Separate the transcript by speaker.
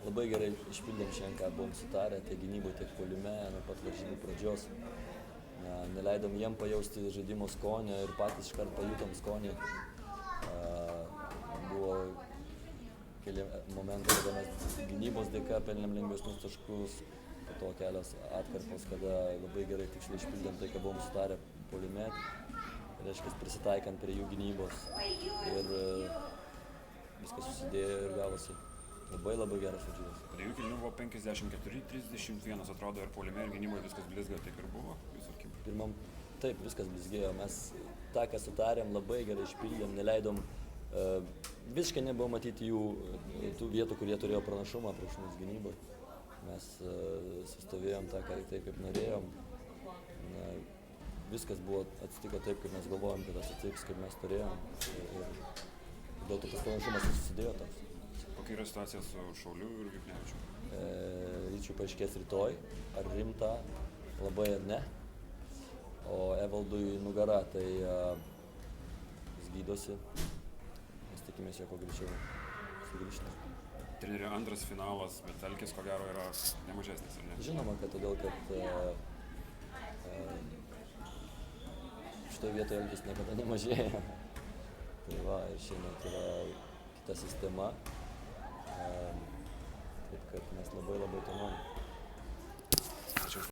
Speaker 1: labai gerai išpildėm šiandien, ką buvom sutarę, tiek gynyboje, tiek puolime, nuo pat varžybų pradžios. Neleidom jiem pajausti žaidimo skonio ir patys iškart pajutom skonį. Buvo keli momentai, kada mes gynybos dėka pelnėm lengvesnius taškus, po to kelios atkarpos, kada labai gerai tiksliai išpildėm tai, ką buvom sutarę puolime, reiškia prisitaikant prie jų gynybos ir viskas susidėjo ir gavosi labai geras varžybos.
Speaker 2: Dviejų kėlinių buvo 54-31, atrodo, ir puolime, ir gynyboje viskas blizga, taip ir buvo visur kim.
Speaker 1: Pirmam taip, viskas blizgėjo, mes tą, ką sutarėm, labai gerai išpildėm, neleidom, visiškai nebuvo matyti jų tų vietų, kur jie turėjo pranašumą prieš mus gynyboje. Mes sustovėjom tą, taip kaip norėjom. Viskas buvo atsitiko taip, kaip mes galvojom, kad atsitiks, kaip mes turėjom. Ir dėl to tas pranašumas susidėjo toks.
Speaker 2: Kokia yra situacija su Šauliu ir Juknevičiu?
Speaker 1: Ryčiui paaiškės rytoj, ar rimta, labai ar ne. O Evaldui nugara, tai jis gydosi. Mes tikimės jo kuo greičiau sugrįžti.
Speaker 2: Trenerio antras finalas, bet alkis ko gero yra nemažesnis, ar ne?
Speaker 1: Žinoma, kad todėl, kad šitoje vietoje alkis niekada nemažėja. Tai va, ir šiandien yra kita sistema. Taip kad mes labai to norim.